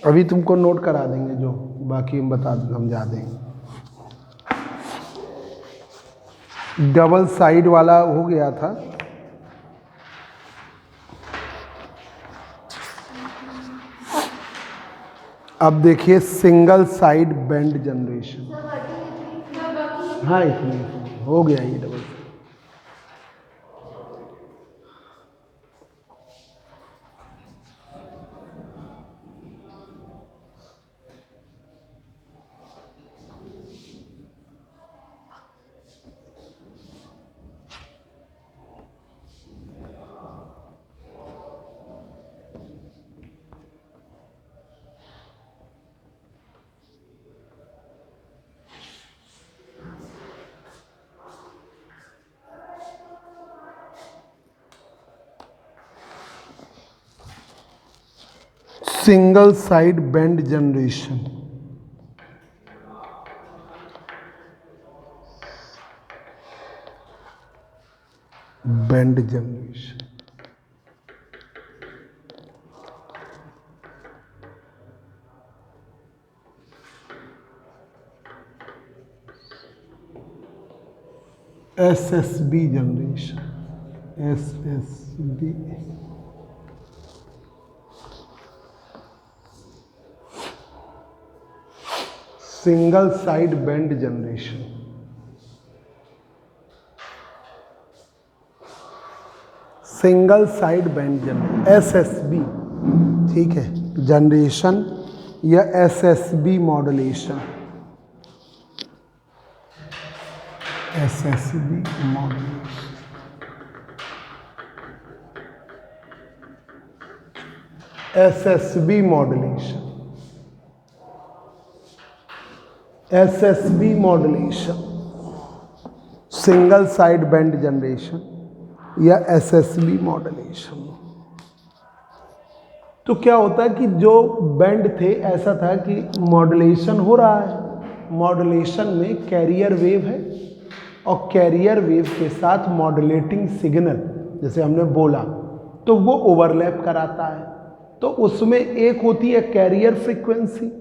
अभी तुमको नोट करा देंगे, जो बाकी हम समझा देंगे। डबल साइड वाला हो गया था। अब देखिए सिंगल साइड बेंड जनरेशन। हाँ इतनी हो गया ये double. Single side bend generation. Bend generation SSB generation. SSB single side bend generation. Single side bend generation SSB, ठीक है, जनरेशन या SSB modulation. SSB modulation, SSB modulation, SSB modulation, single side bend generation या SSB modulation. तो क्या होता है कि जो बेंड थे, ऐसा था कि मॉड्यूलेशन हो रहा है, मॉड्यूलेशन में कैरियर वेव है और कैरियर वेव के साथ मॉड्यूलेटिंग सिग्नल, जैसे हमने बोला, तो वो ओवरलैप कराता है। तो उसमें एक होती है कैरियर फ्रीक्वेंसी,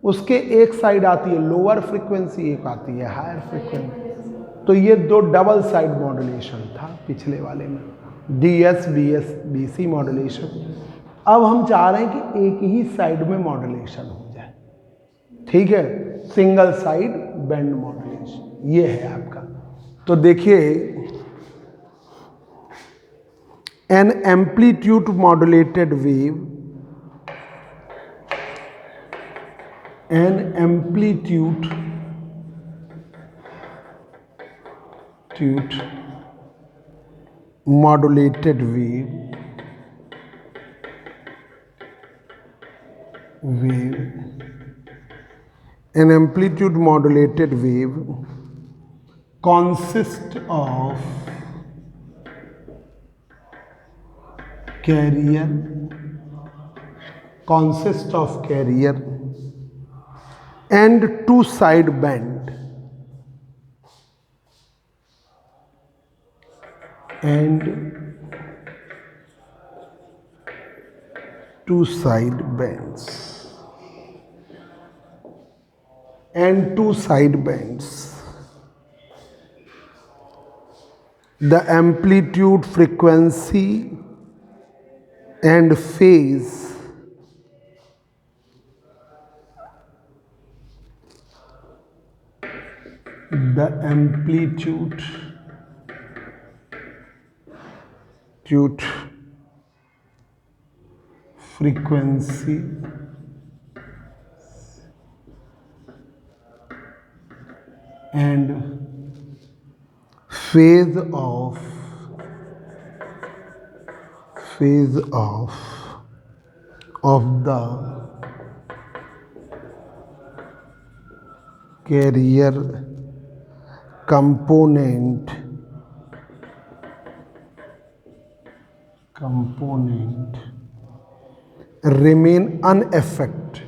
उसके एक साइड आती है लोअर फ्रीक्वेंसी, एक आती है हायर फ्रीक्वेंसी। तो ये दो डबल साइड मॉड्यूलेशन था पिछले वाले में, DS BS BC मॉड्यूलेशन। अब हम चाह रहे हैं कि एक ही साइड में मॉड्यूलेशन हो जाए, ठीक है, सिंगल साइड बेंड मॉड्यूलेशन ये है आपका। तो देखिए an amplitude modulated wave, an amplitude modulated wave an amplitude modulated wave consists of carrier and two side bend and two side bends and two side bends. The amplitude, frequency and phase the amplitude, frequency and phase of the carrier component remain unaffected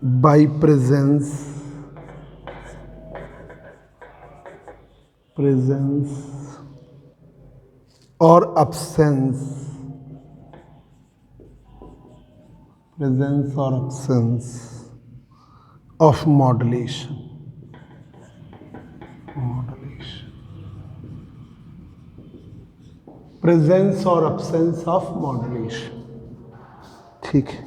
by presence presence और absence, presence or absence of modulation, presence और absence of modulation। ठीक है,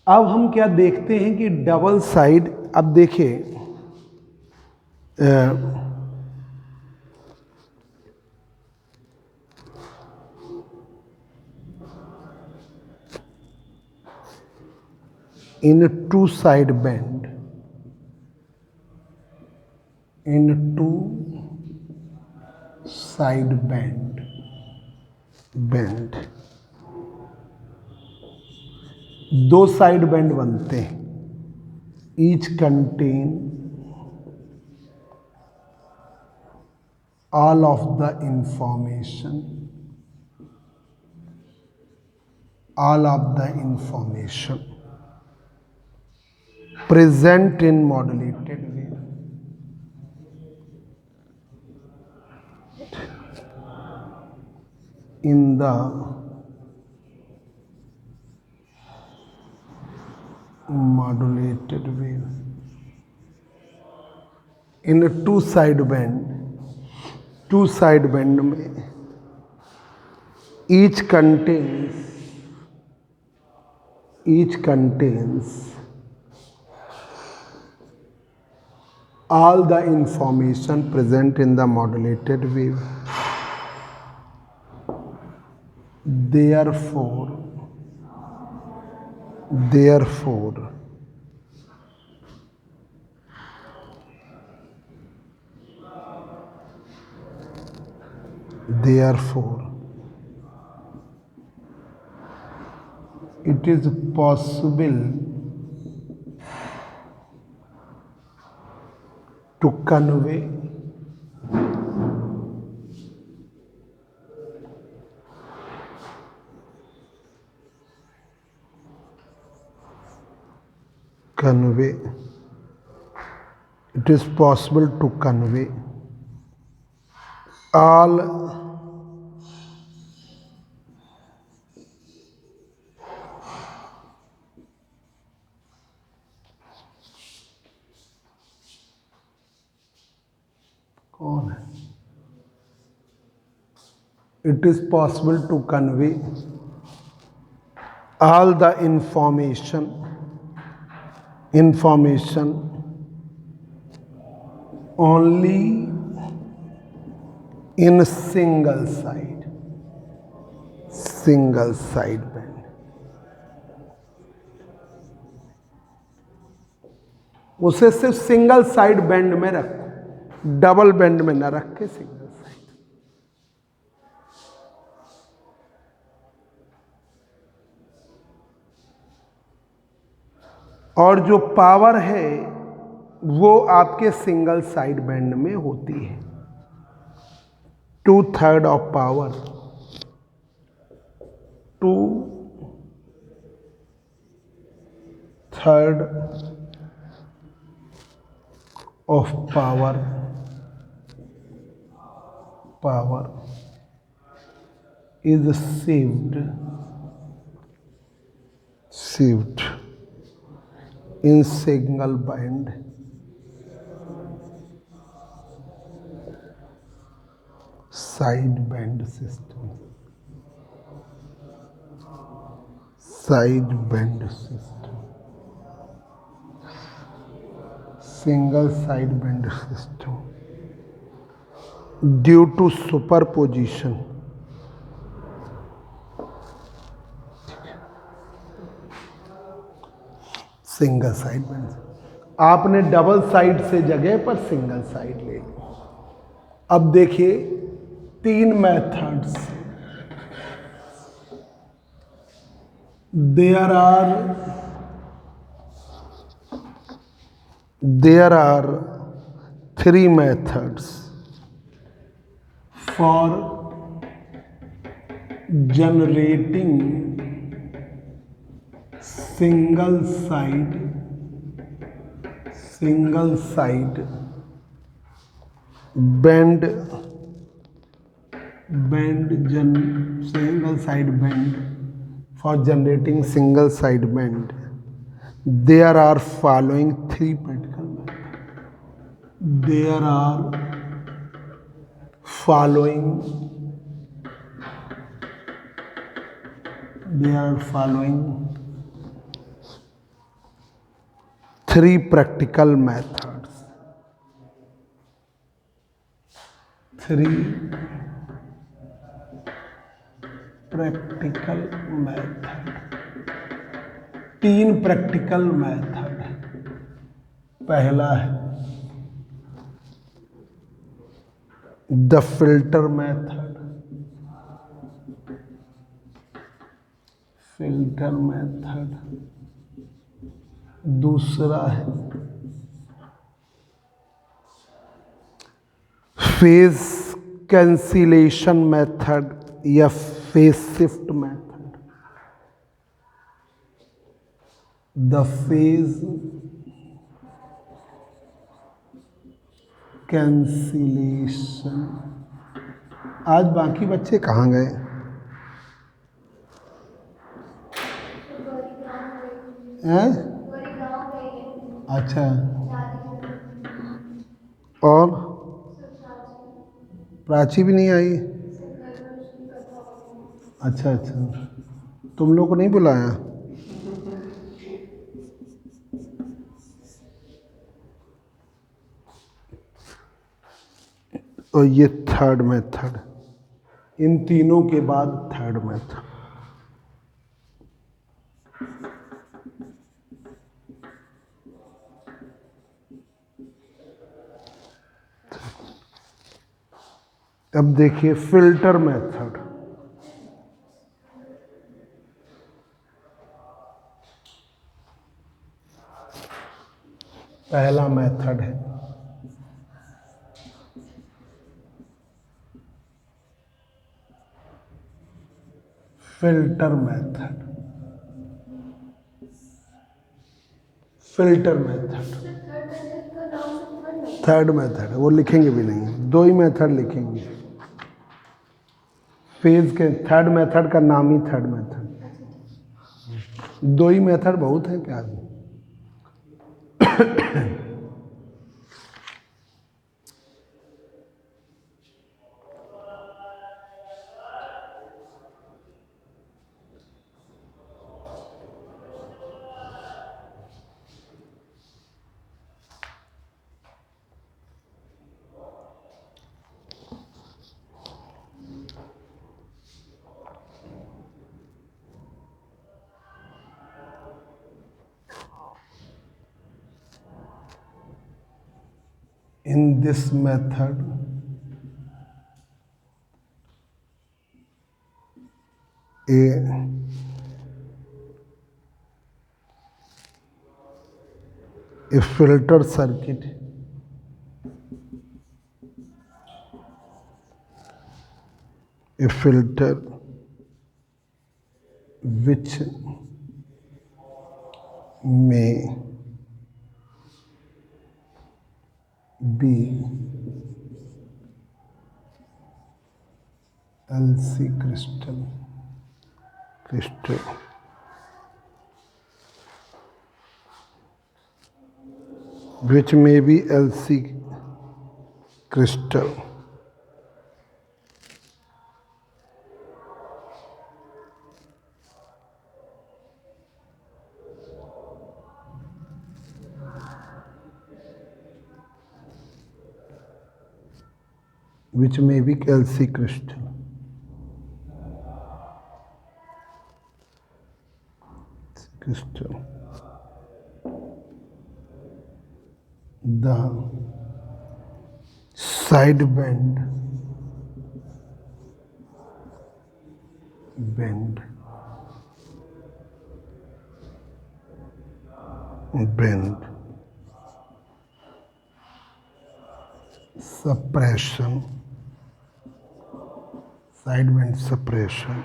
अब हम क्या देखते हैं कि डबल साइड, अब देखिए in a two side bend, in a two side bend दो साइड बैंड बनते हैं, each contain all of the information, all of the information present in modulated wave, in the modulated wave, in a two side band, two side band में each contains all the information present in the modulated wave, therefore it is possible to convey it is possible to convey all कौन है, it is possible to convey all the information only in single side band, उसे सिर्फ single side band में रखो, double band में न रख के सिंगल साइड। और जो पावर है वो आपके सिंगल साइड बैंड में होती है, 2/3 of power, 2/3 of power is saved in single band side band system, single side band system due to superposition, single side band. आपने डबल साइड से जगह पर सिंगल साइड ले ली। अब देखिए 3 methods, there are There are three methods for generating single side bend single side bend. For generating single side bend, there are following three practical methods. There are following three practical methods. तीन practical method. पहला है the filter method. दूसरा है phase cancellation method या phase shift method. The phase cancellation. आज बाकी बच्चे कहाँ गए? हैं? अच्छा, और प्राची भी नहीं आई? अच्छा अच्छा, तुम लोग को नहीं बुलाया? और ये थर्ड मेथड, इन तीनों के बाद थर्ड मेथड। अब देखिए फिल्टर मेथड। पहला मेथड है फिल्टर मेथड। थर्ड मेथड वो लिखेंगे भी नहीं, दो ही मेथड लिखेंगे। फेज के थर्ड मेथड का नाम ही थर्ड मेथड। दो ही मेथड बहुत है क्या? In this method, a filter circuit which may be LC crystal which may be LC crystal which may be LC crystal. The side bend suppression, sideband suppression,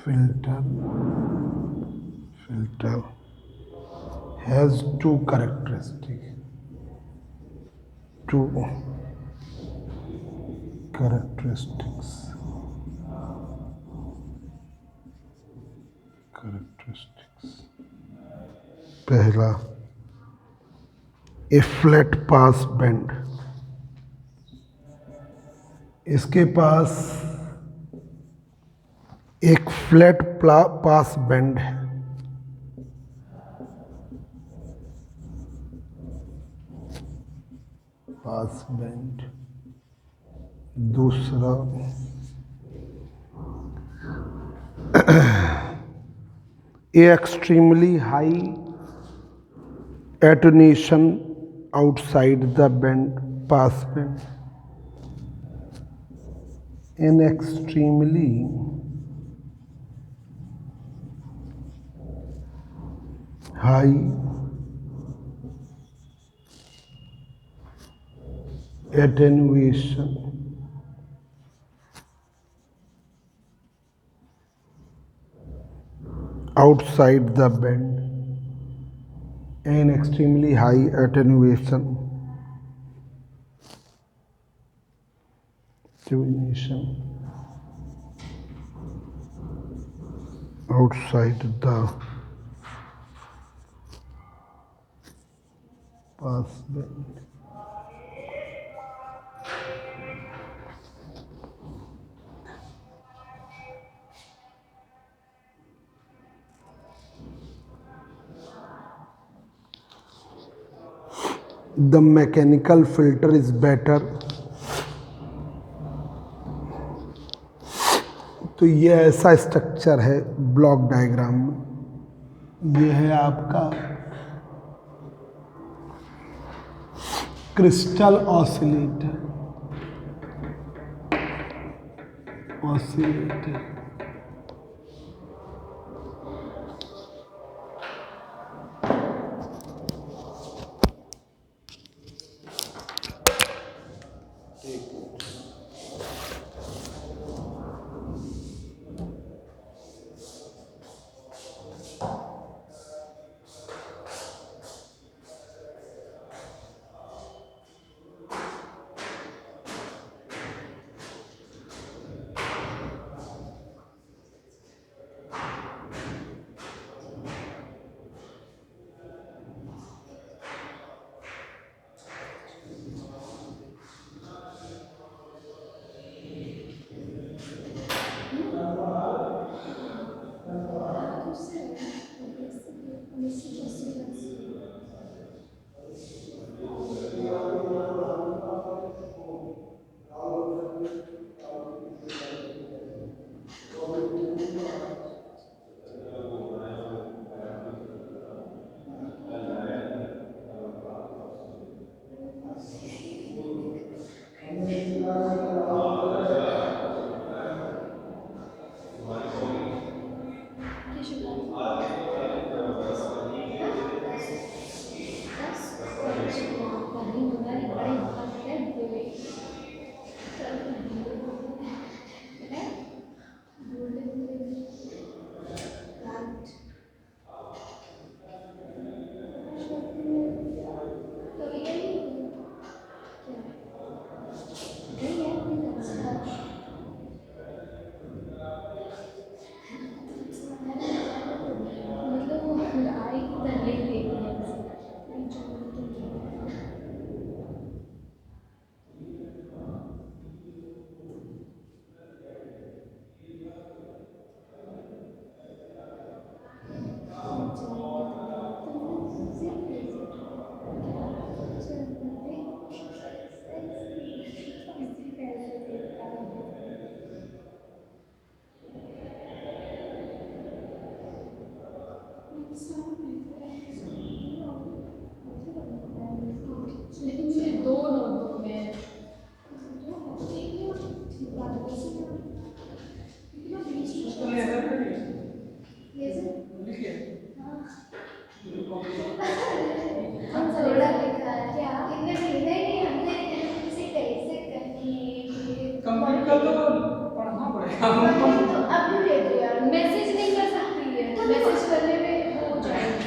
filter has two characteristics. पहला, ए flat pass band, इसके पास एक flat pass band है। Pass band. दूसरा, a extremely high attenuation outside the band, pass band. An extremely high attenuation outside the band, an extremely high attenuation outside the pass band. The mechanical filter is better. तो ये ऐसा structure है block diagram में। ये है आपका crystal oscillator. तो अभी भेजो यार, मैसेज नहीं कर सकती है, मैसेज करने में वो हो जाएगी,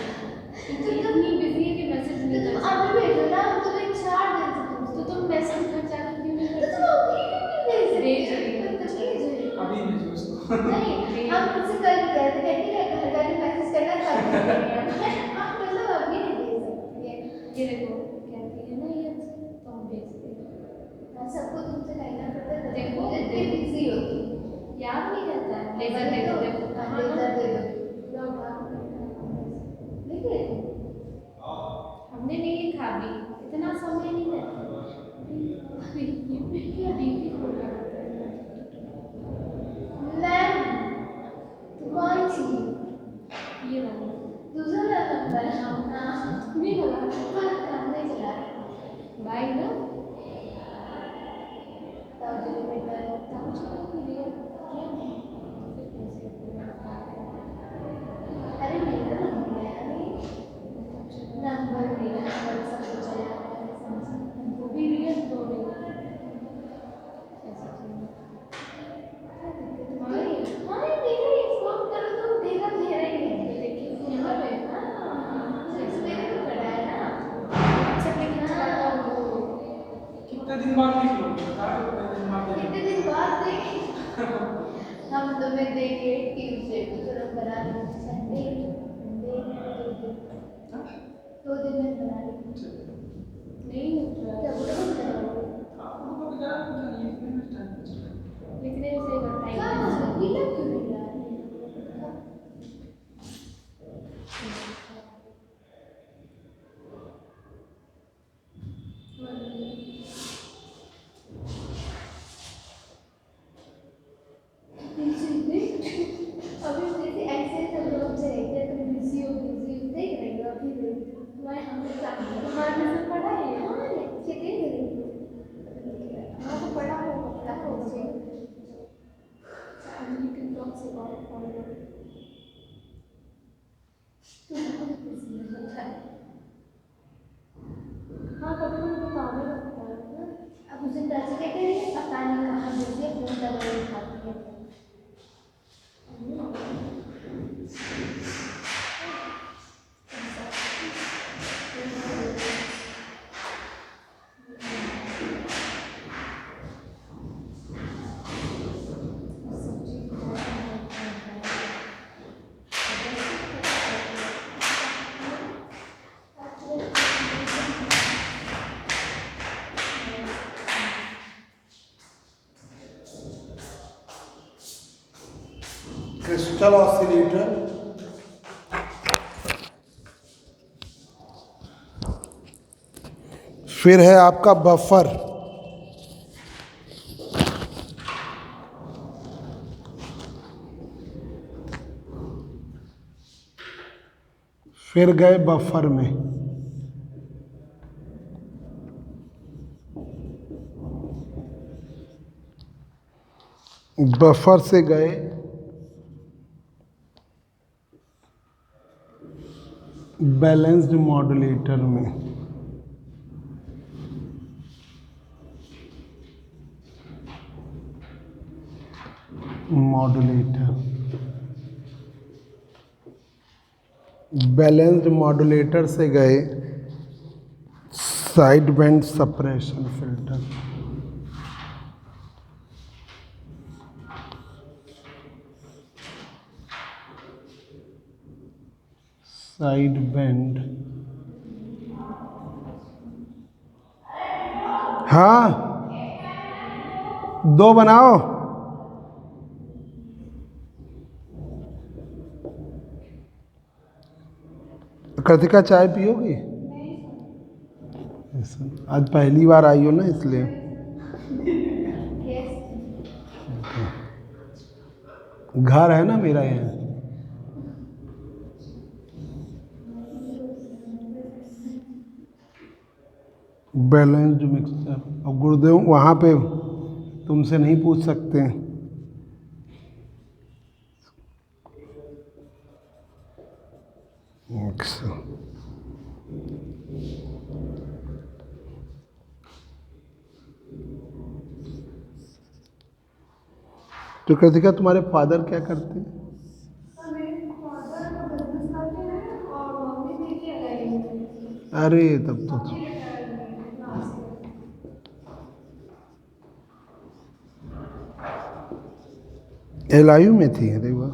इतनी बिजी है कि मैसेज नहीं कर सकती। अभी भेजो ना, हम तुम्हें 4 दिन से तो तुम मैसेज घर जाकर क्यों नहीं करते? तो अभी नहीं भेज रही है, अभी भेजो उसको। नहीं हम मुझसे कल कहते थे कि घर जाके मैसेज करना तब भेजेंगे हम, मतलब अभी नहीं भेज सकती है। ये देखो कहती है ना ये तो हम भेजते हैं, सबको तुमसे कहना पड़ता है, देखो इतनी बिजी होती याद नहीं रहता है। लेजर दे दो, लेजर दे दो, देखिए हमने नहीं लिखा अभी, इतना समय नहीं रहता अभी ये बीपी हो रहा है मैम, कौन सी ये वाला दूसरा नंबर? हाँ नहीं लगा, काम नहीं चला भाई ना, तब जो बेटा तब चला कि ये क्या अरे मेरा नंबर है, अरे नंबर मेरा नंबर सब कुछ चला वो भी रियल तो कितने दिन बाद लिख लो, बता दो कितने दिन बाद कितने दिन बाद हम तुम्हें देंगे ट्यूसडे को, तुरंत बना लो संडे, मंडे, 2 दिन में बना लो नहीं क्या बोलो आपको पता है कुछ लिखने में टाइम बचेगा। लिखने से टाइम ये लग क्यों नहीं रहा है? अभी जैसे ऐसे सब लोग चाहिए तुम बिजी हो देख रही हो अभी तुम्हारे हमने तुम्हारे में पढ़ा है ये देख रही हो हाँ तो पढ़ा होगा अमेरिकन ब्लॉग से बहुत फॉलो तुमको बिजी होता है हाँ कभी कभी बताने लगता है ना। अब मुझे कैसे कहते हैं पता नहीं कहाँ बिजी है, फोन दबाए उठाती है क्रिस्टल ऑसिलेटर फिर है आपका बफर, फिर गए बफर में, बफर से गए बैलेंस्ड मॉड्यूलेटर में, बैलेंस्ड मॉड्यूलेटर से गए side band suppression filter, side band, हाँ 2 बनाओ। कृतिका चाय पियोगी? आज पहली बार आई हो ना इसलिए। घर है ना मेरा यहाँ। बैलेंस्ड मिक्सचर, और गुरुदेव वहाँ पे तुमसे नहीं पूछ सकते हैं। अच्छा तो कृतिका तुम्हारे फादर क्या करते हैं? मेरे फादर का बिजनेस करते हैं और मम्मी मेरी एलआईडी में है। अरे तब तो मम्मी रिटायर्ड है क्लास से। एलआईयू में थी? अरे वाह,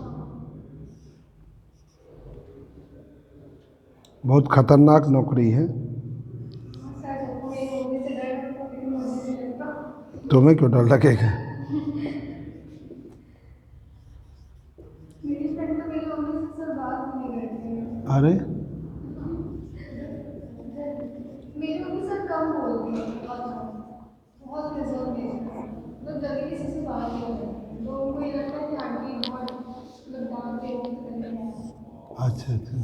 बहुत खतरनाक नौकरी है। सर मेरी मम्मी से डर लगता मेरी मम्मी से लगता। तुम्हें क्यों डर लगेगा? मेरी फ्रेंड तो मेरी मम्मी से सर बात भी नहीं करती है। अरे मेरी मम्मी सर कम बोलती है, बहुत कम, बहुत रिजर्व नेचर है, मतलब जल्दी किसी से बात नहीं करती। तो उनको ये लगता है कि आंटी बहुत मतलब डांट दे रही तो करने में। अच्छा अच्छा।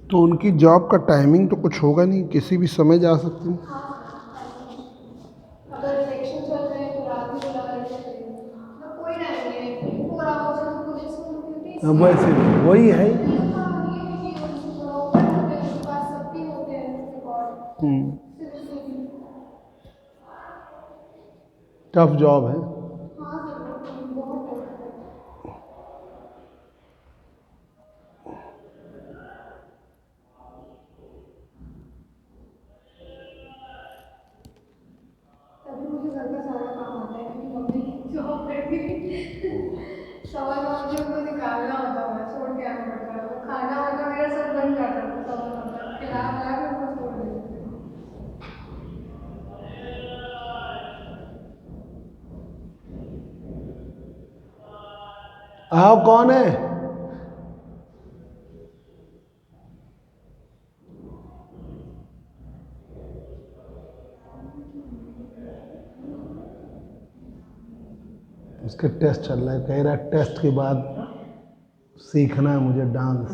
तो उनकी जॉब का टाइमिंग तो कुछ होगा नहीं, किसी भी समय जा सकते हैं? हाँ अगर इलेक्शन चल रहे हैं तो रात में बुला लेते हैं, मतलब कोई टाइम नहीं है, 24 आवर्स है तो पुलिस को ड्यूटी। अब वैसे वही है। हाँ ये है कि उनसे थोड़ा ओपन होते हैं, उनके पास सबकी होते हैं रिकॉर्ड। टफ जॉब है। हाँ सर बहुत टफ है। तभी मुझे घर का सारा काम आता है क्योंकि मम्मी जॉब करती है। सवा 9 बजे उनको निकालना होता है, छोड़ के आना पड़ता है, वो खाना वाना मेरा सब बन जाता था सवा 9 तक, खिला पिला के उनको छोड़ देती थी। आओ, कौन है? उसके टेस्ट चल रहा है, कह रहा है टेस्ट के बाद सीखना है मुझे डांस।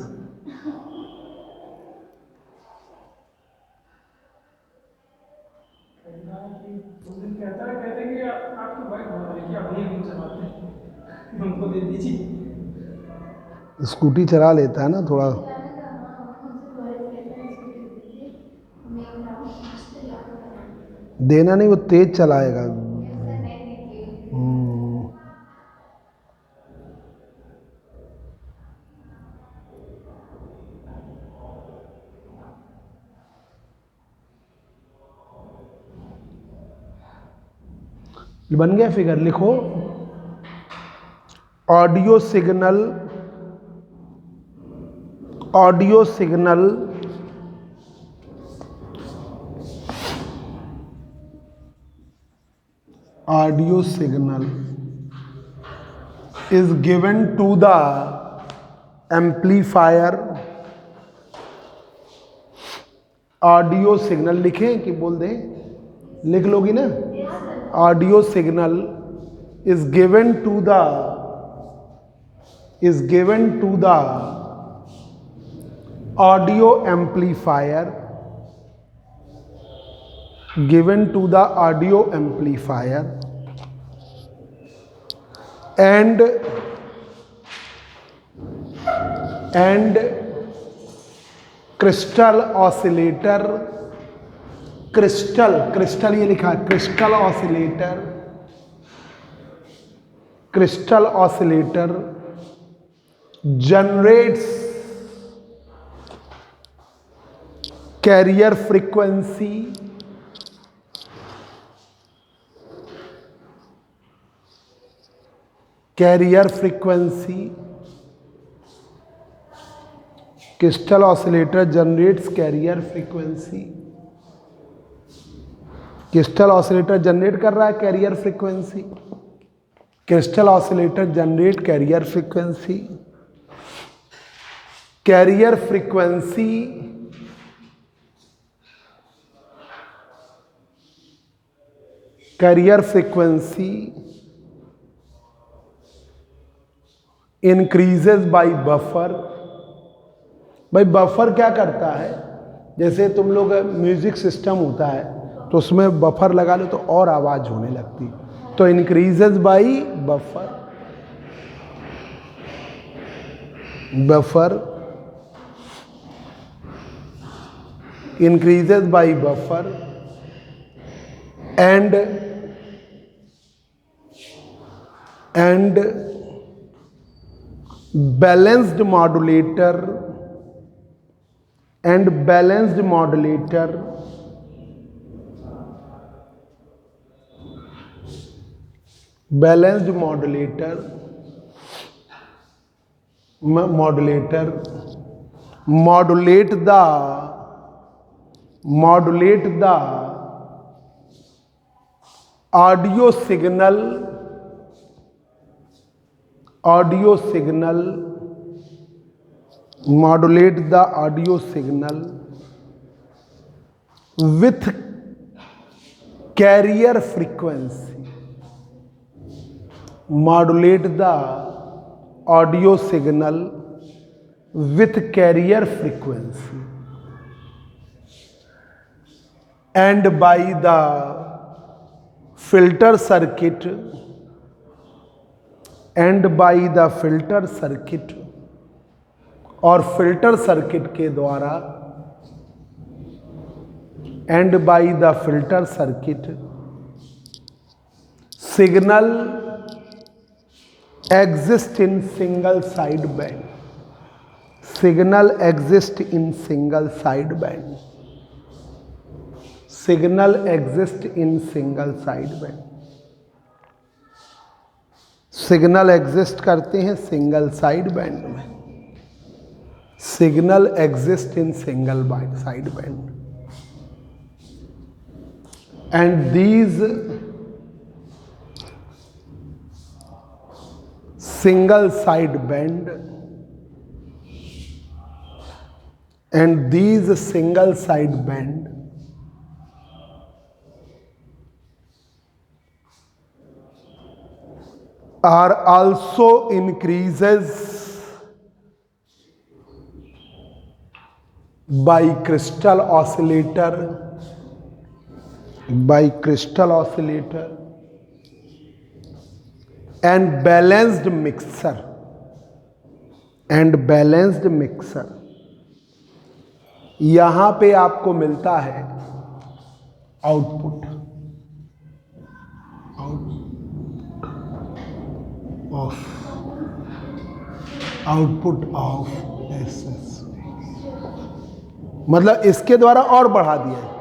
उस दिन कहते कि आपकी बाइक बहुत है कि आप ये नहीं चलाते, हमको दे दीजिए। स्कूटी चला लेता है ना थोड़ा। चलाने का हाँ हमसे बड़े कहते हैं स्कूटी दीजिए, मैं उठाऊँ मस्त चलाऊँ। देना नहीं, वो तेज चलाएगा। ऐसा नहीं देखिए। बन गया फिगर, लिखो। Audio signal, audio signal audio signal is given to the amplifier। Audio signal लिखें कि बोल दें? लिख लोगी ना? Audio signal is given to the audio amplifier, given to the audio amplifier and crystal oscillator, crystal ये लिखा है, crystal oscillator generates carrier frequency, crystal oscillator generates carrier frequency. Crystal oscillator generate कर रहा है carrier frequency, crystal oscillator generate carrier frequency. Carrier frequency increases by buffer. भाई buffer क्या करता है, जैसे तुम लोग म्यूजिक सिस्टम होता है तो उसमें बफर लगा लो तो और आवाज होने लगती, तो increases by buffer, buffer increases by buffer and balanced modulator and balanced modulator balanced modulator modulate the audio signal modulate the audio signal with carrier frequency, modulate the audio signal with carrier frequency and by the filter circuit और filter circuit के द्वारा and by the filter circuit signal exist in single side band, signal exist in single side band, signal exist in single side band, signal exist करते हैं single side band में, signal exist in single side band and these single side band and these single side band are also increases by crystal oscillator and balanced mixer यहां पे आपको मिलता है output of SS, मतलब इसके द्वारा और बढ़ा दिया है,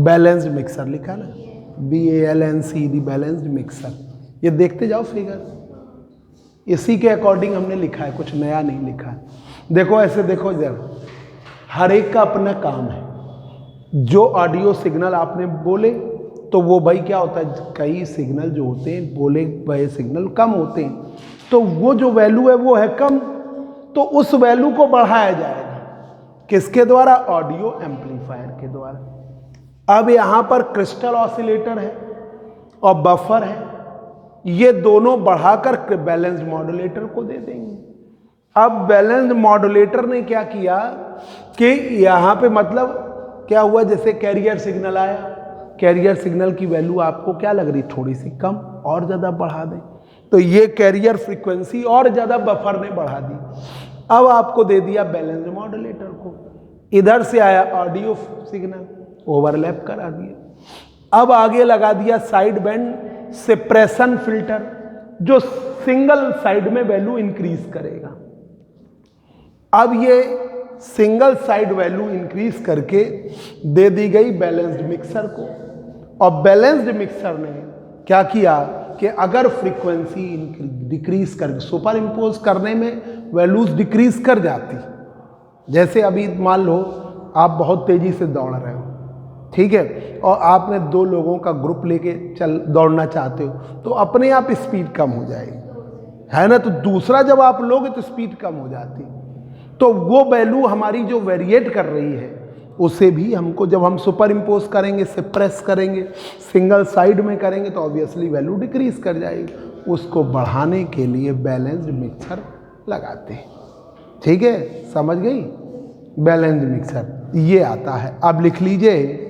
बैलेंस्ड मिक्सर लिखा ना, BALNCD बैलेंस्ड मिक्सर। ये देखते जाओ फिगर, इसी के अकॉर्डिंग हमने लिखा है, कुछ नया नहीं लिखा है। देखो ऐसे देखो जरा, हर एक का अपना काम है। जो ऑडियो सिग्नल आपने बोले तो वो भाई क्या होता है, कई सिग्नल जो होते हैं बोले गए सिग्नल कम होते हैं, तो वो जो वैल्यू है वो है कम, तो उस वैल्यू को बढ़ाया जाएगा किसके द्वारा, ऑडियो एम्पलीफायर के द्वारा। अब यहाँ पर क्रिस्टल ऑसिलेटर है और बफर है, ये दोनों बढ़ाकर बैलेंस्ड मॉड्यूलेटर को दे देंगे। अब बैलेंस्ड मॉड्यूलेटर ने क्या किया कि यहाँ पे मतलब क्या हुआ, जैसे कैरियर सिग्नल आया, कैरियर सिग्नल की वैल्यू आपको क्या लग रही, थोड़ी सी कम, और ज़्यादा बढ़ा दें, तो ये कैरियर फ्रीक्वेंसी और ज़्यादा बफर ने बढ़ा दी। अब आपको दे दिया बैलेंस्ड मॉड्यूलेटर को, इधर से आया ऑडियो सिग्नल, ओवरलैप करा दिया। अब आगे लगा दिया साइड बैंड सप्रेशन फिल्टर, जो सिंगल साइड में वैल्यू इंक्रीज करेगा। अब ये सिंगल साइड वैल्यू इंक्रीज करके दे दी गई बैलेंस्ड मिक्सर को, और बैलेंस्ड मिक्सर ने क्या किया कि अगर फ्रीक्वेंसी डिक्रीज कर, सुपर इम्पोज करने में वैल्यूज डिक्रीज कर जाती, जैसे अभी मान लो आप बहुत तेजी से दौड़ रहे हो, ठीक है, और आपने दो लोगों का ग्रुप लेके दौड़ना चाहते हो, तो अपने आप स्पीड कम हो जाएगी, है ना, तो दूसरा जब आप लोगे तो स्पीड कम हो जाती, तो वो वैल्यू हमारी जो वेरिएट कर रही है उसे भी हमको जब हम सुपर इम्पोज करेंगे, सप्रेस करेंगे, सिंगल साइड में करेंगे, तो ऑब्वियसली वैल्यू डिक्रीज कर जाएगी। उसको बढ़ाने के लिए बैलेंस्ड मिक्सर लगाते हैं। ठीक है, समझ गई? बैलेंस्ड मिक्सर ये आता है। अब लिख लीजिए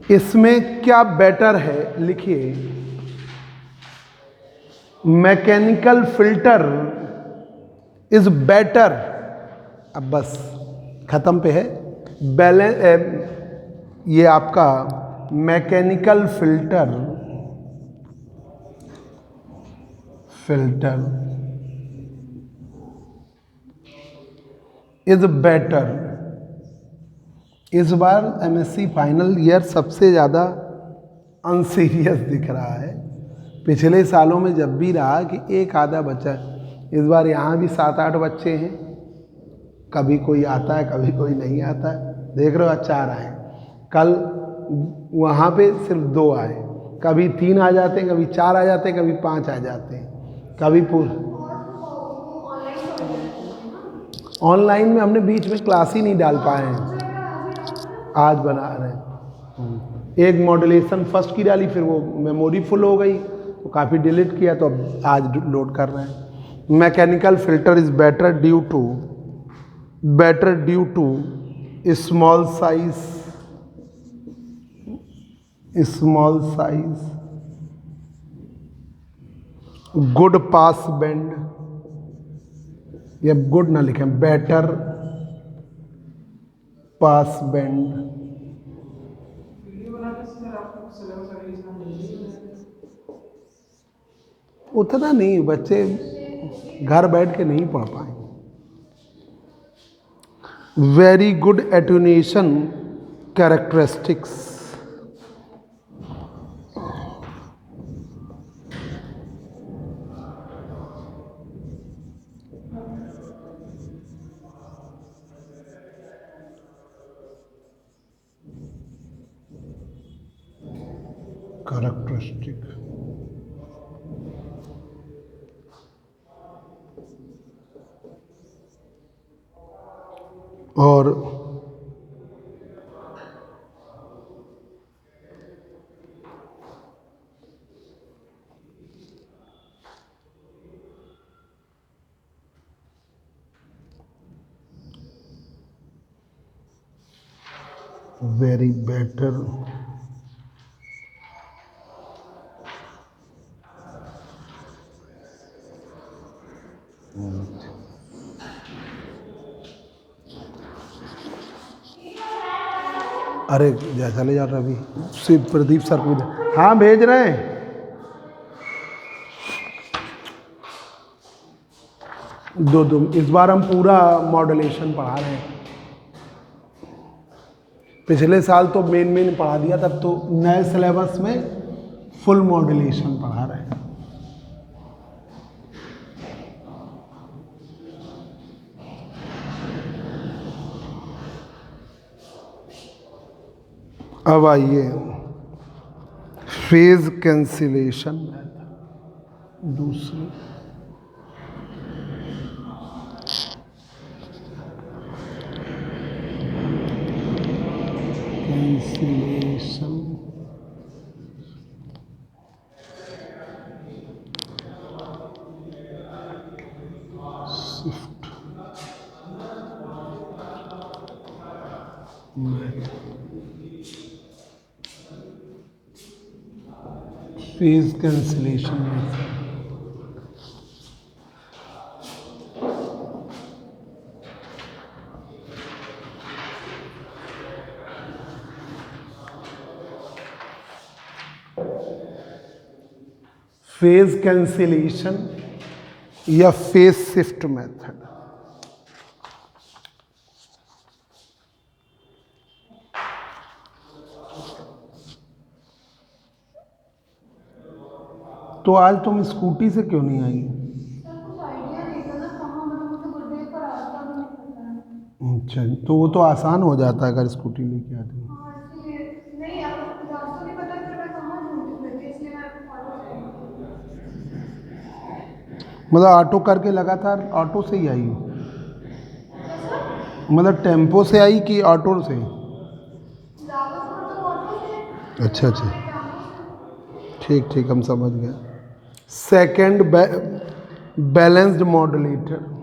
इसमें क्या बेटर है, लिखिए मैकेनिकल फिल्टर इज बेटर। अब बस खत्म पे है। ये आपका मैकेनिकल फिल्टर इज बेटर। इस बार एमएससी फाइनल ईयर सबसे ज़्यादा अनसीरियस दिख रहा है। पिछले सालों में जब भी रहा कि एक आधा बच्चा, इस बार यहाँ भी 7-8 बच्चे हैं, कभी कोई आता है कभी कोई नहीं आता है। देख रहे हो, अच्छा आ रहा है। कल वहाँ पे सिर्फ 2 आए, कभी 3 आ जाते हैं, कभी 4 आ जाते हैं, कभी 5 आ जाते हैं, कभी ऑनलाइन में हमने बीच में क्लास ही नहीं डाल पाए हैं, आज बना रहे हैं। एक मॉड्यूलेशन फर्स्ट की डाली, फिर वो मेमोरी फुल हो गई तो काफ़ी डिलीट किया, तो अब आज लोड कर रहे हैं। Mechanical filter is better due to small size, good pass band, ये गुड ना लिखें, बेटर पास बैंड। वीडियो बनाने से सर आपको सिलेबस अगर इतना जल्दी उतना नहीं, बच्चे घर बैठ के नहीं पढ़ पाए। वेरी गुड एटूनेशन कैरेक्टरिस्टिक्स, और वेरी बेटर अरे जा चले जा रवि, शिव प्रदीप सर को हाँ भेज रहे हैं। दो इस बार हम पूरा मॉड्यूलेशन पढ़ा रहे हैं। पिछले साल तो मेन पढ़ा दिया, तब तो नए सिलेबस में फुल मॉड्यूलेशन पढ़ा रहे हैं। अब आइए फेज कैंसिलेशन दूसरी। Cancellation shift phase cancellation method. Phase cancellation या फेज शिफ्ट मेथड। तो आज तुम स्कूटी से क्यों नहीं आई? कुछ आइडिया नहीं था ना कहाँ, मतलब मुझे गुरुदेव पर आता भी नहीं पता है। अच्छा, तो वो तो आसान हो जाता है अगर स्कूटी लेके आते हो। हाँ इसलिए नहीं, अब रास्ता नहीं पता फिर मैं कहाँ ढूंढती फिरती, इसलिए मैं फॉलो कर। मतलब ऑटो करके लगातार ऑटो से ही आई? मतलब टेम्पो से आई कि ऑटो से? ज़्यादा दूर तो ऑटो से। अच्छा अच्छा, ठीक ठीक, हम समझ गए। Second balanced modulator.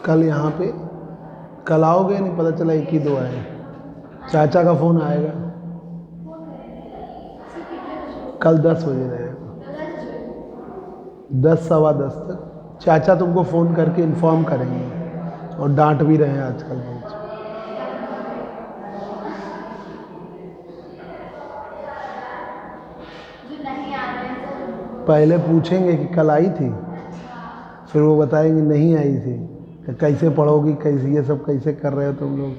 कल यहाँ पे, कल आओगे? नहीं पता चला 1 ही 2 आए। चाचा का फ़ोन आएगा कल 10 बजे रहेगा, 10 सवा 10 तक। चाचा तुमको फ़ोन करके इन्फॉर्म करेंगे और डांट भी रहे हैं आजकल बहुत। जो नहीं आ रहे हैं सर, पहले पूछेंगे कि कल आई थी, फिर वो बताएंगे नहीं आई थी, तो कैसे पढ़ोगी, कैसे ये सब कैसे कर रहे हो तुम लोग।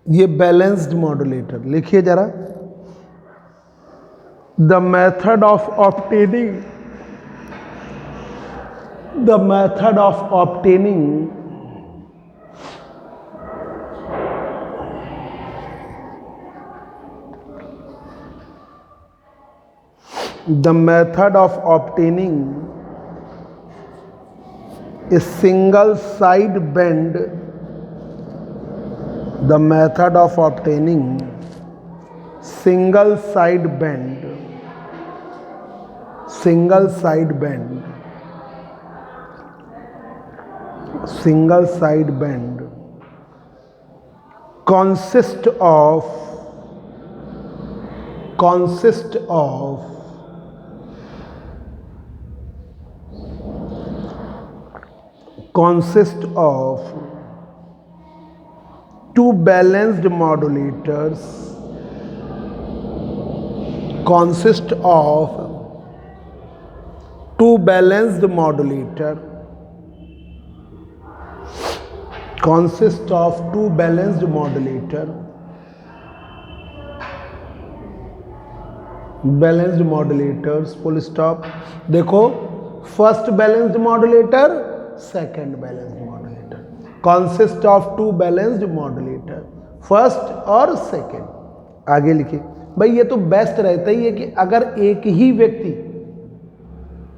ये बैलेंस्ड मॉड्यूलेटर लिखिए जरा। The method of obtaining, the method of obtaining the method of obtaining a single side bend, the method of obtaining single side bend consist of two balanced modulators, balanced modulators, full stop. देखो, first balanced modulator, second balanced modulator, consist of two balanced modulator, first और second. आगे लिखिए भाई, ये तो best रहता ही है कि अगर एक ही व्यक्ति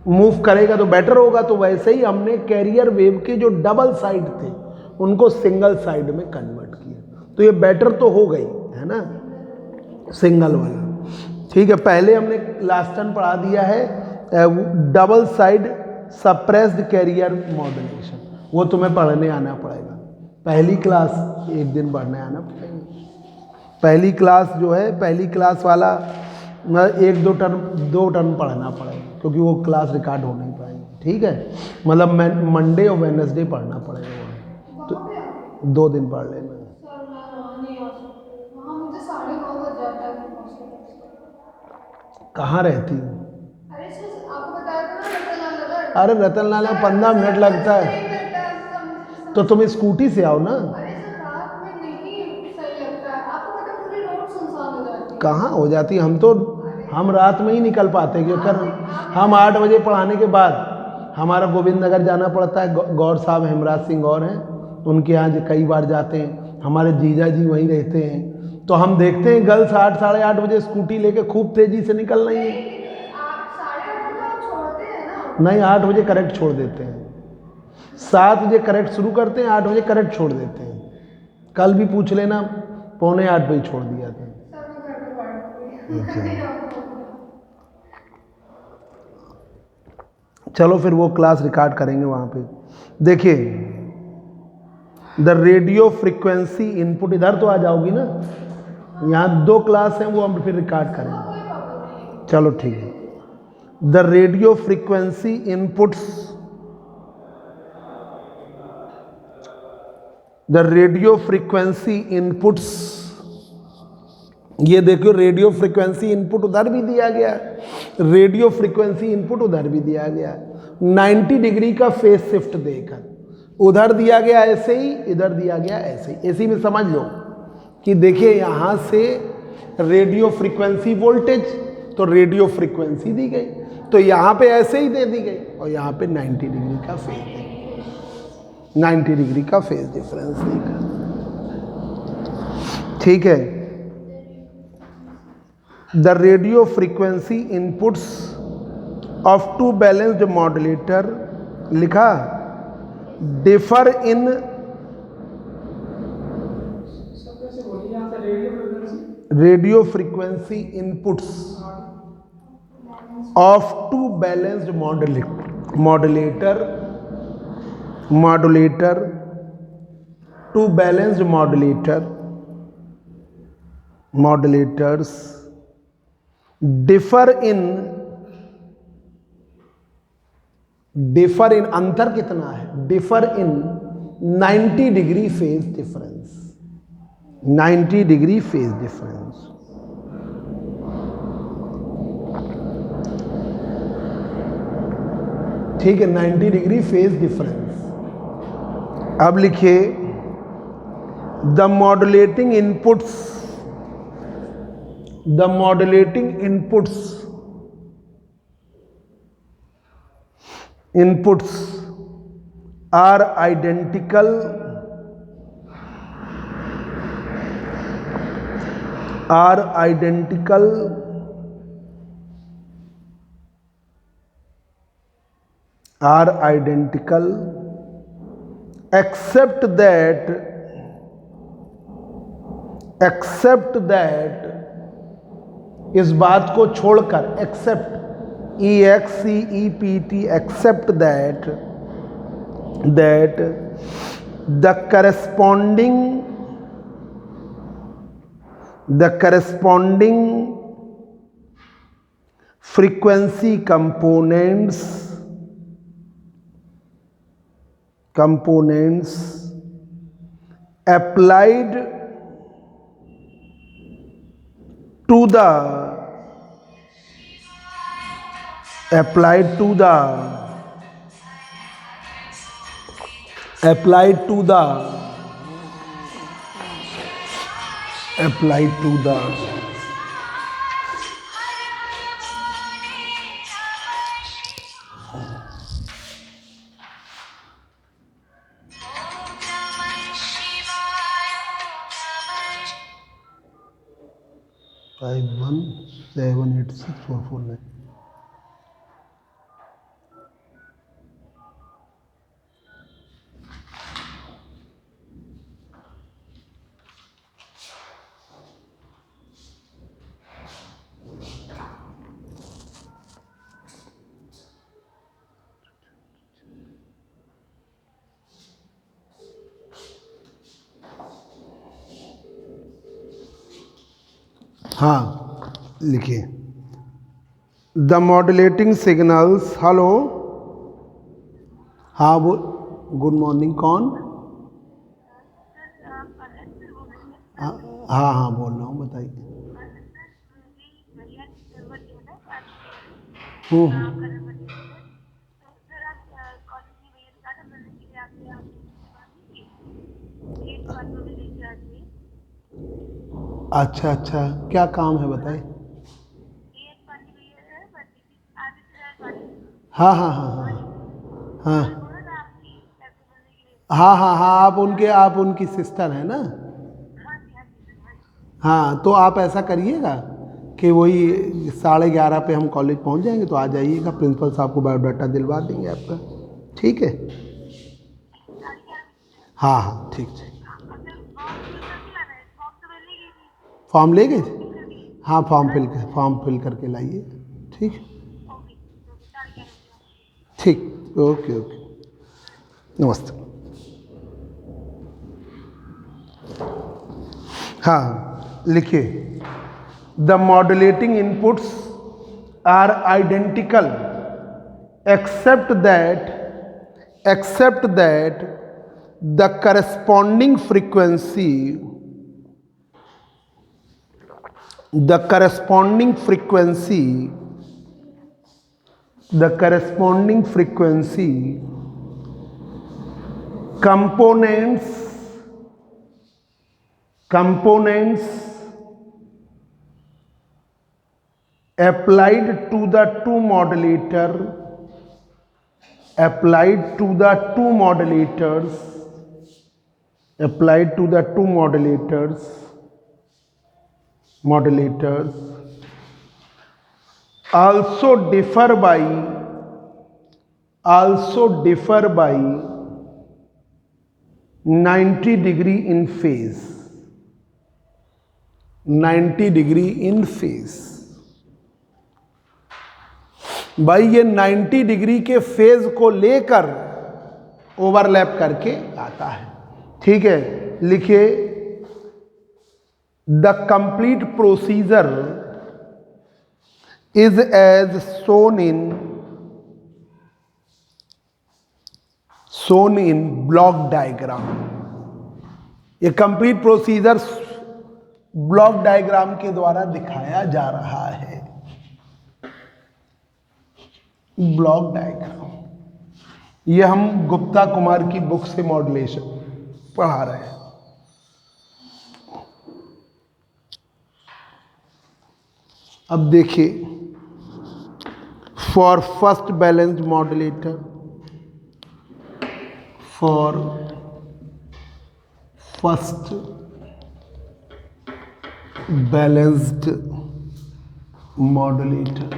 मूव करेगा तो बेटर होगा। तो वैसे ही हमने कैरियर वेव के जो डबल साइड थे उनको सिंगल साइड में कन्वर्ट किया, तो ये बेटर तो हो गई है ना सिंगल वाला। ठीक है, पहले हमने लास्ट टाइम पढ़ा दिया है double side suppressed career modulation, वो तुम्हें पढ़ने आना पड़ेगा। पहली क्लास एक दिन पढ़ने आना पड़ेगा। पहली क्लास जो है, पहली क्लास वाला एक दो टर्म पढ़ना पड़ेगा, क्योंकि वो क्लास रिकॉर्ड हो नहीं पाएगी। ठीक है, मतलब मंडे और वेडनेसडे पढ़ना पड़ेगा वहाँ, तो 2 दिन पढ़ लेना। कहाँ रहती हूँ? अरे रतनलाल में 15 मिनट लगता है, तो तुम स्कूटी से आओ ना। कहाँ हो जाती, हम रात में ही निकल पाते, क्योंकि हम 8 बजे पढ़ाने के बाद हमारा गोविंद नगर जाना पड़ता है। गौर साहब हेमराज सिंह गौर हैं, उनके यहाँ कई बार जाते हैं, हमारे जीजा जी वहीं रहते हैं, तो हम देखते हैं गर्ल्स 8 साढ़े 8 बजे स्कूटी लेके खूब तेजी से निकल रही है। नहीं, 8 बजे करेक्ट छोड़ देते हैं, 7 बजे करेक्ट शुरू करते हैं, 8 बजे करेक्ट छोड़ देते हैं। कल भी पूछ लेना, 7:45 बजे छोड़ दिया था। चलो फिर वो क्लास रिकॉर्ड करेंगे वहाँ पे। देखिए, द रेडियो फ्रीक्वेंसी इनपुट, इधर तो आ जाओगी ना, यहाँ 2 क्लास हैं, वो हम फिर रिकॉर्ड करेंगे। चलो ठीक है। द रेडियो फ्रीक्वेंसी इनपुट्स, ये देखो रेडियो फ्रीक्वेंसी इनपुट उधर भी दिया गया है, रेडियो फ्रीक्वेंसी इनपुट उधर भी दिया गया है। 90 डिग्री का फेज शिफ्ट देकर उधर दिया गया ऐसे ही, इधर दिया गया ऐसे ही। इसी में समझ लो कि देखिए यहाँ से रेडियो फ्रीक्वेंसी वोल्टेज, तो रेडियो फ्रीक्वेंसी दी गई, तो यहाँ पे ऐसे ही दे दी गई, और यहाँ पे 90 डिग्री का फेज, 90 डिग्री का फेज डिफरेंस देगा। ठीक है, the radio frequency inputs of two balanced modulator, लिखा, differ in radio frequency inputs of two balanced modulators differ in अंतर कितना है, differ in 90 degree phase difference, 90 degree phase difference. ठीक है, 90 डिग्री फेज डिफरेंस। अब लिखिए, the modulating inputs are identical except that, इस बात को छोड़कर, except, EXCEPT, except that the corresponding frequency components applied to the five 1786449। हाँ लिखिए, द मॉड्यूलेटिंग सिग्नल्स, हेलो, हाँ वो गुड मॉर्निंग, कौन? हाँ हाँ बोल रहा हूँ, बताइए। अच्छा अच्छा, क्या काम है बताइए। हाँ हाँ हाँ हाँ हाँ हाँ हाँ हाँ, आप उनकी सिस्टर हैं ना? हाँ, तो आप ऐसा करिएगा कि वही 11:30 पे हम कॉलेज पहुंच जाएंगे, तो आ जाइएगा, प्रिंसिपल साहब को बायोडाटा दिलवा देंगे आपका, ठीक है? हाँ हाँ ठीक ठीक। फॉर्म ले गए? हाँ फॉर्म फिल करके लाइए, ठीक, ठीक, ओके ओके, नमस्ते। हाँ लिखिए, the modulating inputs are identical except that the corresponding frequency components applied to the two modulators also differ by 90 degree in phase, 90 degree in phase. भाई ये 90 डिग्री के फेज को लेकर ओवरलैप करके आता है, ठीक है? लिखिए, the complete procedure is as shown in block diagram. ये कंप्लीट प्रोसीजर ब्लॉक डायग्राम के द्वारा दिखाया जा रहा है। ब्लॉक डायग्राम, ये हम गुप्ता कुमार की बुक से मॉड्यूलेशन पढ़ा रहे हैं। अब देखिए, for first balanced modulator, for first balanced modulator,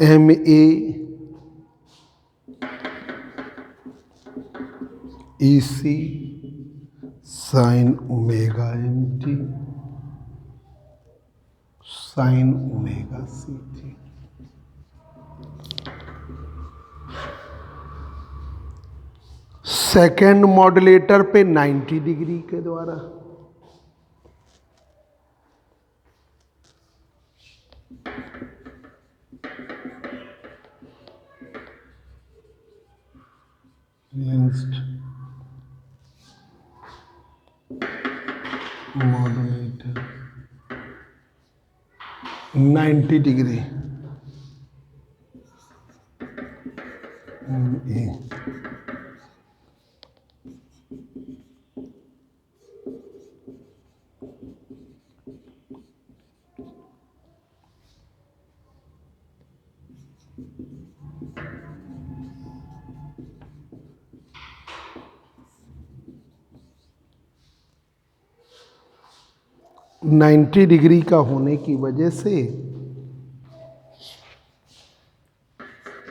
MA EC sin omega MT sin omega CT। Second modulator पे 90 डिग्री के द्वारा मॉड्यूलेटर 90 डिग्री ए 90 डिग्री का होने की वजह से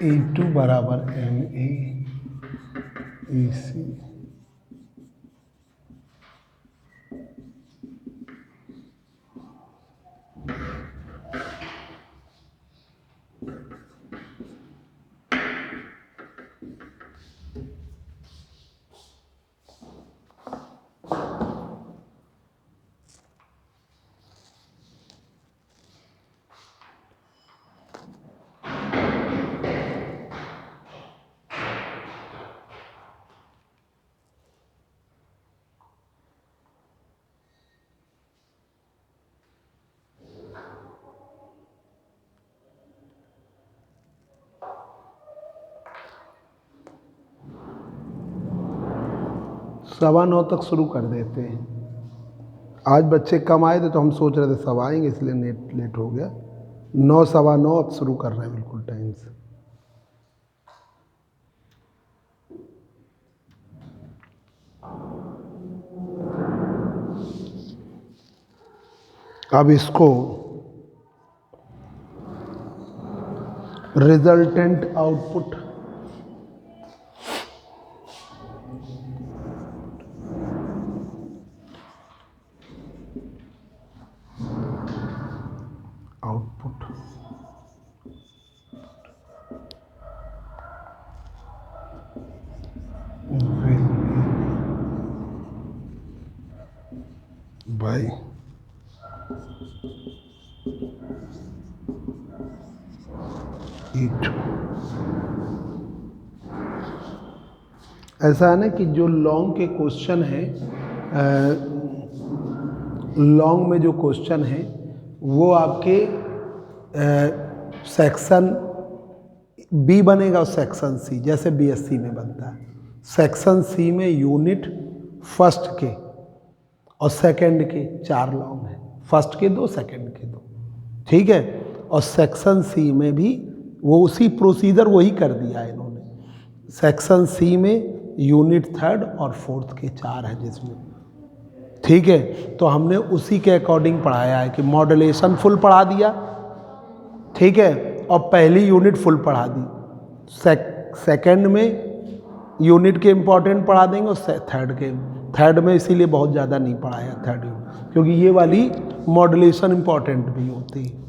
E2 बराबर MA EC सवा 9 तक शुरू कर देते हैं। आज बच्चे कम आए थे तो हम सोच रहे थे सब आएंगे, इसलिए लेट हो गया। 9 सवा 9 अब शुरू कर रहे हैं बिल्कुल टाइम से। अब इसको रिजल्टेंट आउटपुट बाय E2। ऐसा है ना कि जो लॉन्ग के क्वेश्चन है, लॉन्ग में जो क्वेश्चन है वो आपके सेक्शन बी बनेगा और सेक्शन सी, जैसे बीएससी में बनता है। सेक्शन सी में यूनिट फर्स्ट के और सेकंड के 4 लॉन्ग हैं, फर्स्ट के 2, सेकंड के 2, ठीक है। और सेक्शन सी में भी वो उसी प्रोसीजर वही कर दिया है इन्होंने। सेक्शन सी में यूनिट थर्ड और फोर्थ के 4 हैं जिसमें, ठीक है। तो हमने उसी के अकॉर्डिंग पढ़ाया है कि मॉड्यूलेशन फुल पढ़ा दिया, ठीक है, और पहली यूनिट फुल पढ़ा दी। सेकंड में यूनिट के इम्पोर्टेंट पढ़ा देंगे और थर्ड में इसीलिए बहुत ज़्यादा नहीं पढ़ाया थर्ड यूनिट, क्योंकि ये वाली मॉड्यूलेशन इम्पोर्टेंट भी होती है।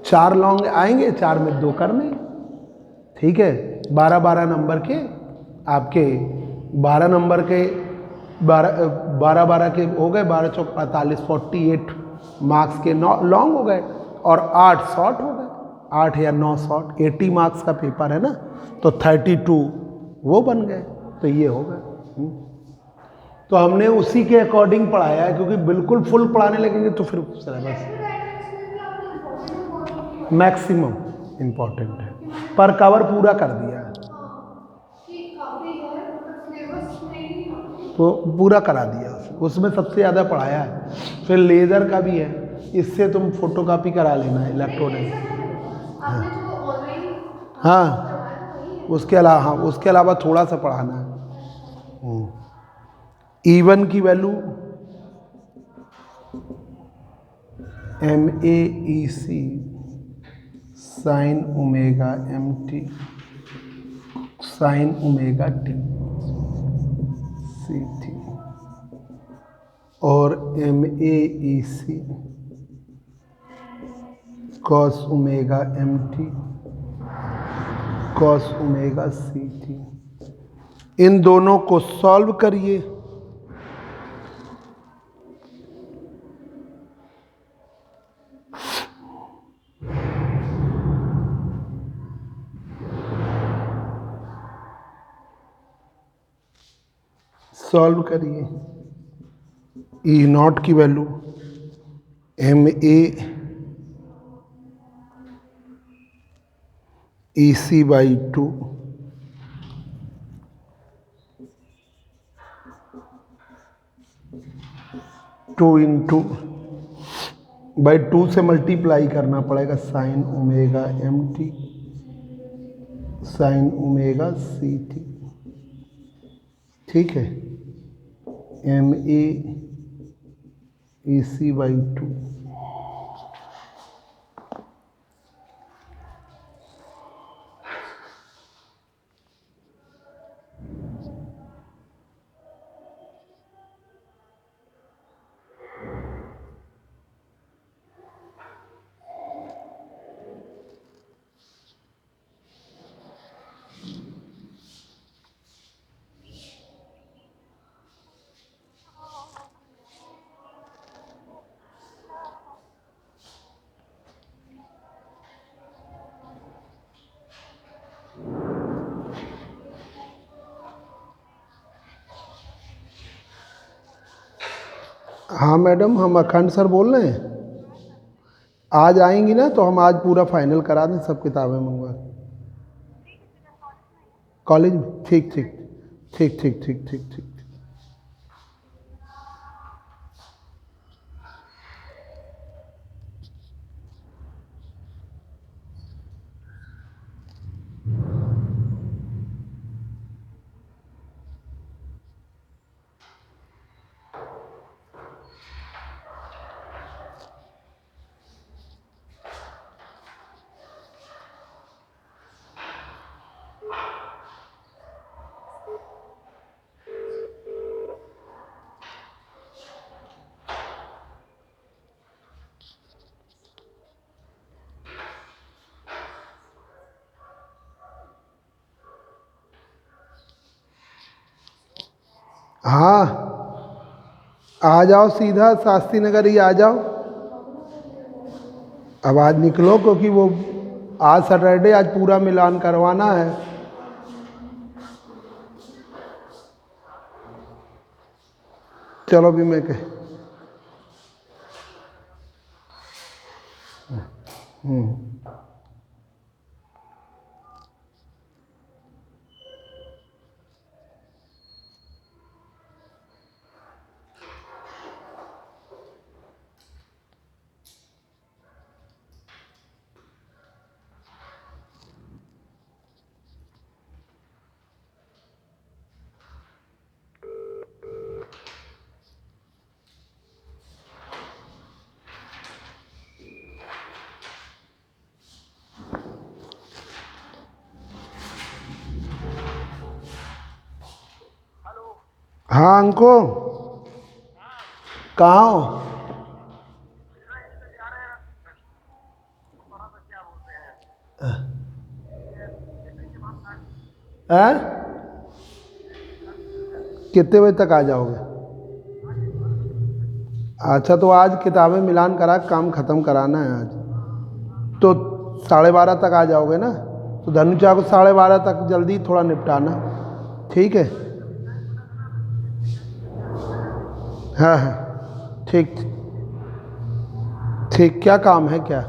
4 लॉन्ग आएंगे, 4 में 2 करने, ठीक है। 12 नंबर के आपके 12 नंबर के 12 के हो गए, 12 चौक 48, 48 मार्क्स के 9 लॉन्ग हो गए और 8 शॉर्ट हो गए, 8 या 9 शॉर्ट। 80 मार्क्स का पेपर है ना, तो 32 वो बन गए, तो ये हो गए। तो हमने उसी के अकॉर्डिंग पढ़ाया है, क्योंकि बिल्कुल फुल पढ़ाने लगेंगे तो फिर सिलेबस मैक्सिमम इम्पॉर्टेंट है, पर कवर पूरा कर दिया है तो पूरा करा दिया, उसमें सबसे ज़्यादा पढ़ाया है। फिर लेज़र का भी है, इससे तुम फोटोकॉपी करा लेना है इलेक्ट्रॉनिक। हाँ, उसके अलावा थोड़ा सा पढ़ाना है। E1 की value MAEC sine omega MT sine omega T CT और MAEC cos omega MT cos omega CT। इन दोनों को सॉल्व करिए। सॉल्व करिए। ई नॉट की वैल्यू MAEC/2 2 से मल्टीप्लाई करना पड़ेगा sine omega MT sine omega CT। ठीक है, MAEC/2। हाँ मैडम, हम अखंड सर बोल रहे हैं। आज आएंगी ना तो हम आज पूरा फाइनल करा दें, सब किताबें मंगवा के। कॉलेज में? ठीक ठीक ठीक ठीक ठीक ठीक ठीक। हाँ, आ जाओ सीधा शास्त्री नगर ही आ जाओ। अब आज निकलो, क्योंकि वो आज सैटरडे, आज पूरा मिलान करवाना है। चलो भी मैं कह हाँ अंको, कहाँ हो? हैं? कितने बजे तक आ जाओगे? अच्छा, तो आज किताबें मिलान करा के काम ख़त्म कराना है आज, तो 12:30 तक आ जाओगे ना? तो धनुचा को 12:30 तक जल्दी थोड़ा निपटाना, ठीक है? हाँ हाँ, ठीक ठीक। क्या काम है क्या?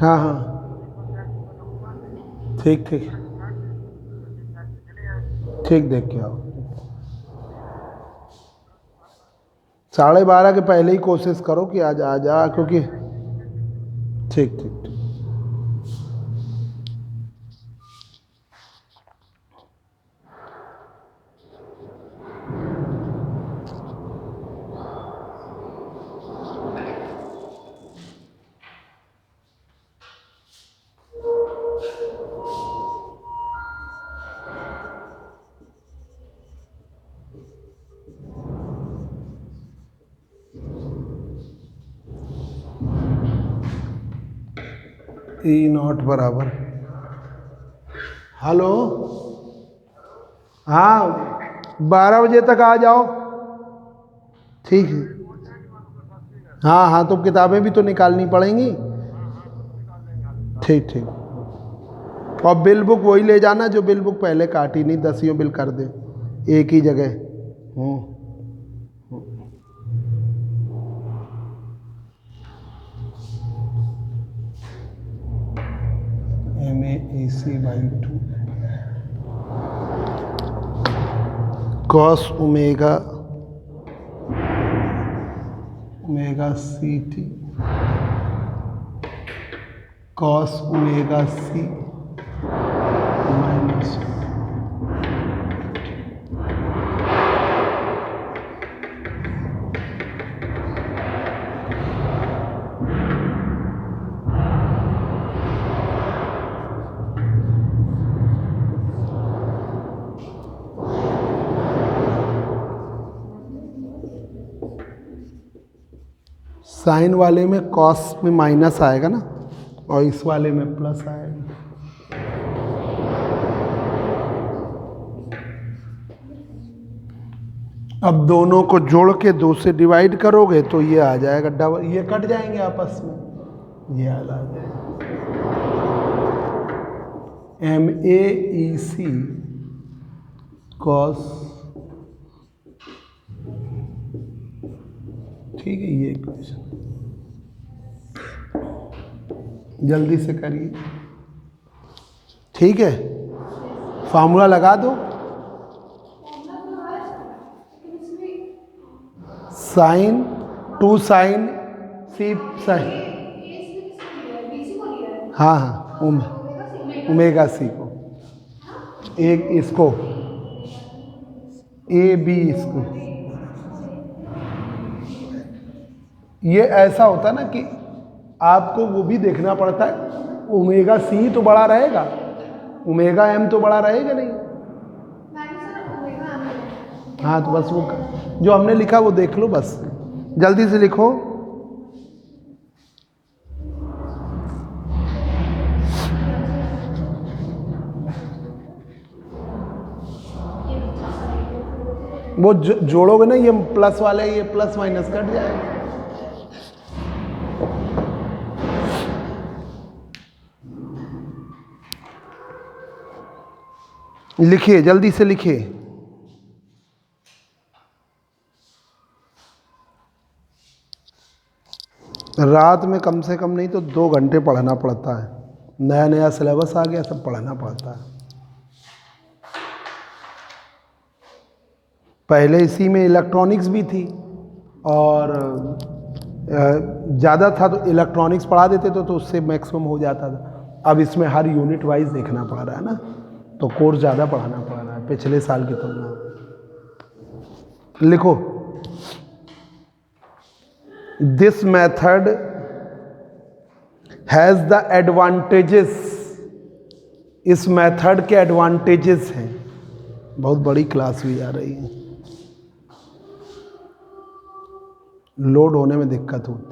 हाँ हाँ, ठीक ठीक ठीक, देख के आओ। 12:30 के पहले ही कोशिश करो कि आज आ जा, क्योंकि ठीक ठीक ठीक। E0 बराबर, हेलो, हाँ 12 बजे तक आ जाओ, ठीक है। हाँ हाँ, तो किताबें भी तो निकालनी पड़ेंगी। ठीक ठीक। और बिल बुक वही ले जाना जो बिल बुक पहले काटी, नहीं 10 बिल कर दे एक ही जगह। MAAC/2 cos omega CT cos omega C minus. Sine वाले में कॉस में माइनस आएगा ना, और इस वाले में प्लस आएगा। अब दोनों को जोड़ के 2 से डिवाइड करोगे तो ये आ जाएगा डबल, ये कट जाएंगे आपस में, ये आ जाएगा MAEC cos, ठीक है। ये इक्वेशन जल्दी से करिए, ठीक है। फार्मूला लगा दो, साइन 2 साइन C साइन, हाँ हाँ ओमेगा C को, एक इसको AB इसको। ये ऐसा होता है ना कि आपको वो भी देखना पड़ता है, ओमेगा C तो बड़ा रहेगा, ओमेगा M तो बड़ा रहेगा नहीं। हाँ तो बस वो जो हमने लिखा वो देख लो, बस जल्दी से लिखो। वो जोड़ोगे ना, ये प्लस वाले, ये प्लस माइनस कट जाएगा। लिखिए, जल्दी से लिखिए। रात में कम से कम नहीं तो 2 घंटे पढ़ना पड़ता है, नया नया सिलेबस आ गया, सब पढ़ना पड़ता है। पहले इसी में इलेक्ट्रॉनिक्स भी थी, और ज़्यादा था तो इलेक्ट्रॉनिक्स पढ़ा देते तो उससे मैक्सिमम हो जाता था। अब इसमें हर यूनिट वाइज देखना पड़ रहा है ना, तो कोर्स ज़्यादा पढ़ाना पड़ रहा है पिछले साल की तुलना में। लिखो, this method has the advantages, इस मेथड के एडवांटेजेस हैं। बहुत बड़ी क्लास भी आ रही है, लोड होने में दिक्कत होती है।